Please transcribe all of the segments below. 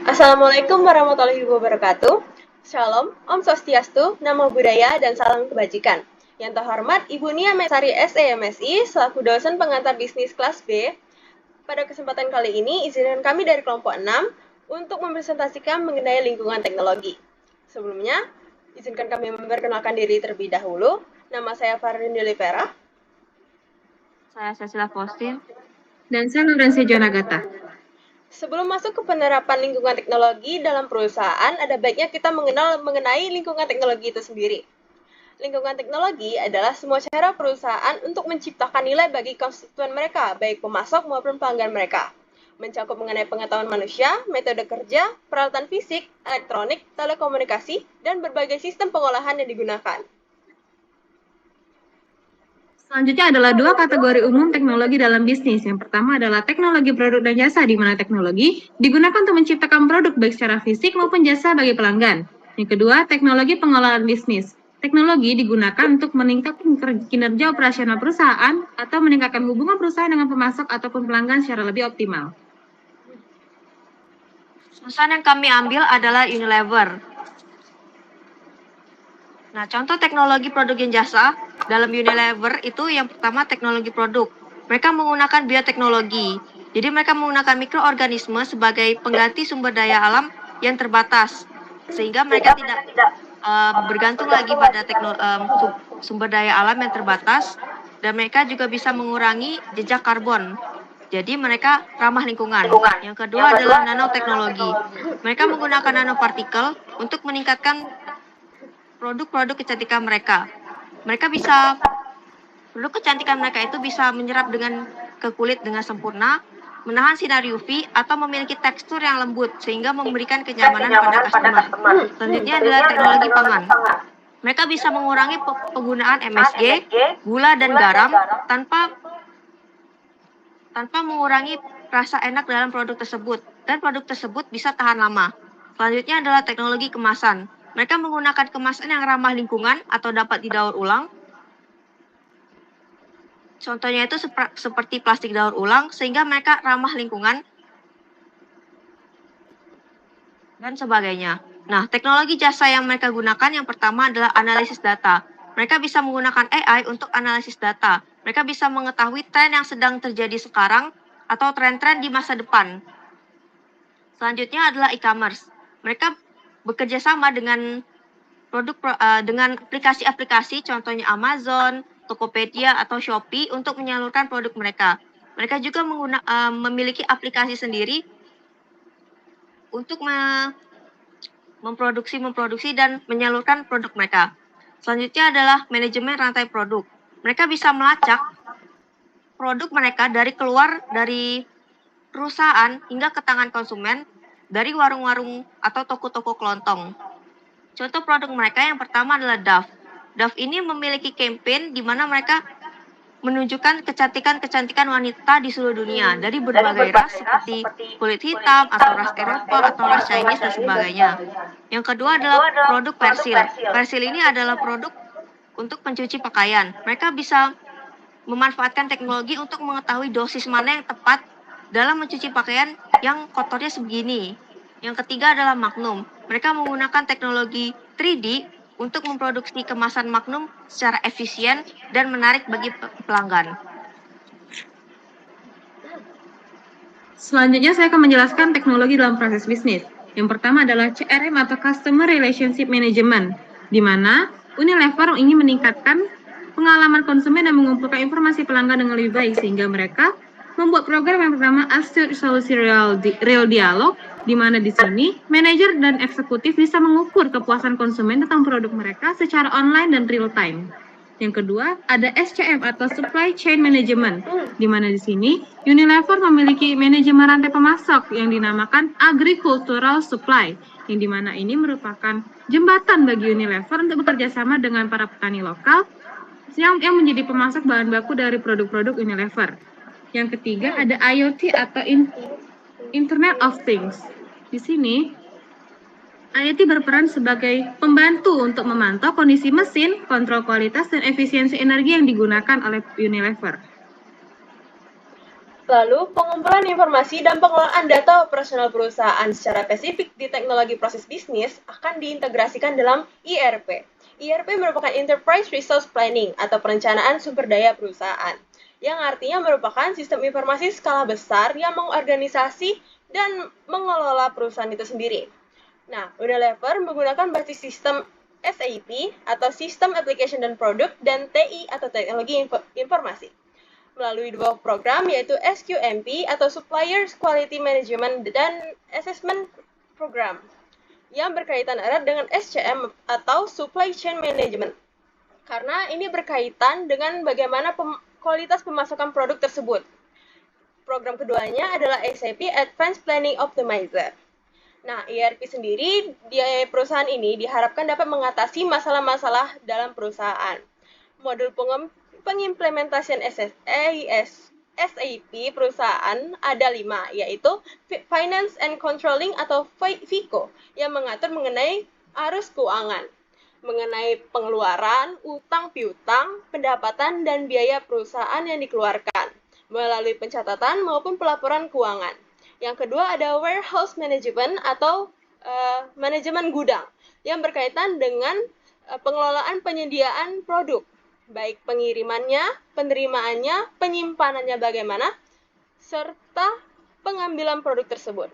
Assalamualaikum warahmatullahi wabarakatuh. Shalom, Om Swastiastu, Namo Buddhaya, dan salam kebajikan. Yang terhormat Ibu Nia Mesari SEMSI, selaku dosen pengantar bisnis kelas B. Pada kesempatan kali ini, izinkan kami dari kelompok 6 untuk mempresentasikan mengenai lingkungan teknologi. Sebelumnya, izinkan kami memperkenalkan diri terlebih dahulu. Nama saya Farin Olivera. Saya Cecilia Faustin. Dan saya Laurencia Jonagata. Sebelum masuk ke penerapan lingkungan teknologi dalam perusahaan, ada baiknya kita mengenal mengenai lingkungan teknologi itu sendiri. Lingkungan teknologi adalah semua cara perusahaan untuk menciptakan nilai bagi konstituen mereka, baik pemasok maupun pelanggan mereka. Mencakup mengenai pengetahuan manusia, metode kerja, peralatan fisik, elektronik, telekomunikasi, dan berbagai sistem pengolahan yang digunakan. Selanjutnya adalah dua kategori umum teknologi dalam bisnis. Yang pertama adalah teknologi produk dan jasa, di mana teknologi digunakan untuk menciptakan produk baik secara fisik maupun jasa bagi pelanggan. Yang kedua, teknologi pengolahan bisnis. Teknologi digunakan untuk meningkatkan kinerja operasional perusahaan atau meningkatkan hubungan perusahaan dengan pemasok ataupun pelanggan secara lebih optimal. Perusahaan yang kami ambil adalah Unilever. Nah, contoh teknologi produk dan jasa dalam Unilever itu yang pertama teknologi produk. Mereka menggunakan bioteknologi. Jadi mereka menggunakan mikroorganisme sebagai pengganti sumber daya alam yang terbatas. Sehingga mereka tidak bergantung lagi pada sumber daya alam yang terbatas. Dan mereka juga bisa mengurangi jejak karbon. Jadi mereka ramah lingkungan. Yang kedua adalah nanoteknologi. Mereka menggunakan nanopartikel untuk meningkatkan produk-produk kecantikan mereka. Produk kecantikan mereka itu bisa menyerap ke kulit dengan sempurna, menahan sinar UV, atau memiliki tekstur yang lembut sehingga memberikan kenyamanan pada customer. Selanjutnya adalah teknologi pangan. Mereka bisa mengurangi penggunaan MSG, gula, dan garam tanpa mengurangi rasa enak dalam produk tersebut, dan produk tersebut bisa tahan lama. Selanjutnya adalah teknologi kemasan. Mereka menggunakan kemasan yang ramah lingkungan atau dapat didaur ulang. Contohnya itu seperti plastik daur ulang, sehingga mereka ramah lingkungan dan sebagainya. Nah, teknologi jasa yang mereka gunakan yang pertama adalah analisis data. Mereka bisa menggunakan AI untuk analisis data. Mereka bisa mengetahui tren yang sedang terjadi sekarang atau tren-tren di masa depan. Selanjutnya adalah e-commerce. Mereka bekerja sama dengan dengan aplikasi-aplikasi, contohnya Amazon, Tokopedia, atau Shopee untuk menyalurkan produk mereka. Mereka juga memiliki aplikasi sendiri untuk memproduksi dan menyalurkan produk mereka. Selanjutnya adalah manajemen rantai produk. Mereka bisa melacak produk mereka keluar dari perusahaan hingga ke tangan konsumen dari warung-warung atau toko-toko kelontong. Contoh produk mereka yang pertama adalah Dove. Dove ini memiliki campaign di mana mereka menunjukkan kecantikan wanita di seluruh dunia dari berbagai ras seperti kulit hitam atau ras Eropa atau ras Chinese dan sebagainya. Yang kedua adalah produk Persil. Persil ini adalah produk untuk pencuci pakaian. Mereka bisa memanfaatkan teknologi untuk mengetahui dosis mana yang tepat dalam mencuci pakaian yang kotornya segini. Yang ketiga adalah Magnum. Mereka menggunakan teknologi 3D untuk memproduksi kemasan Magnum secara efisien dan menarik bagi pelanggan. Selanjutnya saya akan menjelaskan teknologi dalam proses bisnis. Yang pertama adalah CRM atau Customer Relationship Management, di mana Unilever ingin meningkatkan pengalaman konsumen dan mengumpulkan informasi pelanggan dengan lebih baik, sehingga mereka membuat program yang pertama Assured Solusi Real Dialog, di mana di sini manajer dan eksekutif bisa mengukur kepuasan konsumen tentang produk mereka secara online dan real time. Yang kedua, ada SCM atau Supply Chain Management, di mana di sini Unilever memiliki manajemen rantai pemasok yang dinamakan Agricultural Supply, yang di mana ini merupakan jembatan bagi Unilever untuk bekerja sama dengan para petani lokal yang menjadi pemasok bahan baku dari produk-produk Unilever. Yang ketiga ada IoT atau Internet of Things. Di sini IoT berperan sebagai pembantu untuk memantau kondisi mesin, kontrol kualitas, dan efisiensi energi yang digunakan oleh Unilever. Lalu, pengumpulan informasi dan pengelolaan data operasional perusahaan secara spesifik di teknologi proses bisnis akan diintegrasikan dalam ERP. ERP merupakan Enterprise Resource Planning atau perencanaan sumber daya perusahaan, yang artinya merupakan sistem informasi skala besar yang mengorganisasi dan mengelola perusahaan itu sendiri. Nah, Unilever menggunakan basis sistem SAP atau System Application dan Product dan TI atau Teknologi Informasi melalui dua program yaitu SQMP atau Suppliers Quality Management dan Assessment Program yang berkaitan erat dengan SCM atau Supply Chain Management. Karena ini berkaitan dengan bagaimana kualitas pemasukan produk tersebut. Program keduanya adalah SAP Advanced Planning Optimizer. Nah, ERP sendiri di perusahaan ini diharapkan dapat mengatasi masalah-masalah dalam perusahaan. Modul pengimplementasian SAP perusahaan ada 5, yaitu Finance and Controlling atau FICO, yang mengatur mengenai arus keuangan, mengenai pengeluaran, utang piutang, pendapatan, dan biaya perusahaan yang dikeluarkan, melalui pencatatan maupun pelaporan keuangan. Yang kedua ada Warehouse Management atau manajemen gudang, yang berkaitan dengan pengelolaan penyediaan produk, baik pengirimannya, penerimaannya, penyimpanannya bagaimana, serta pengambilan produk tersebut.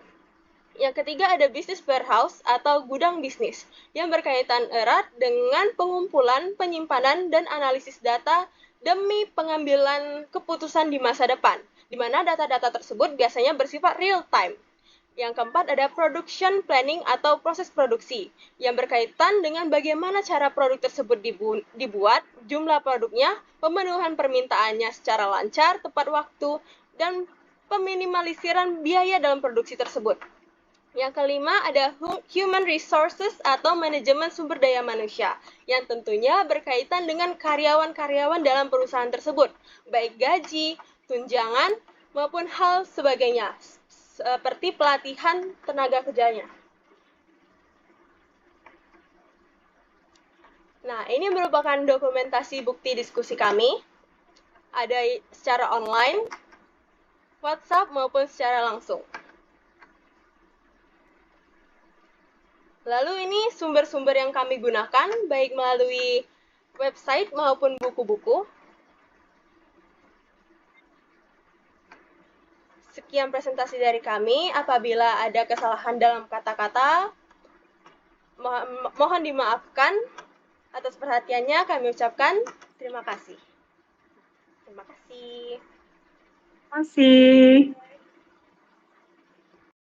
Yang ketiga ada Business Warehouse atau gudang bisnis, yang berkaitan erat dengan pengumpulan, penyimpanan, dan analisis data demi pengambilan keputusan di masa depan, di mana data-data tersebut biasanya bersifat real time. Yang keempat ada production planning atau proses produksi, yang berkaitan dengan bagaimana cara produk tersebut dibuat, jumlah produknya, pemenuhan permintaannya secara lancar, tepat waktu, dan peminimalisasian biaya dalam produksi tersebut. Yang kelima ada Human Resources atau manajemen sumber daya manusia, yang tentunya berkaitan dengan karyawan-karyawan dalam perusahaan tersebut, baik gaji, tunjangan, maupun hal sebagainya, seperti pelatihan tenaga kerjanya. Nah, ini merupakan dokumentasi bukti diskusi kami, ada secara online, WhatsApp, maupun secara langsung. Lalu ini sumber-sumber yang kami gunakan, baik melalui website maupun buku-buku. Sekian presentasi dari kami. Apabila ada kesalahan dalam kata-kata, mohon dimaafkan. Atas perhatiannya kami ucapkan terima kasih. Terima kasih. Terima kasih.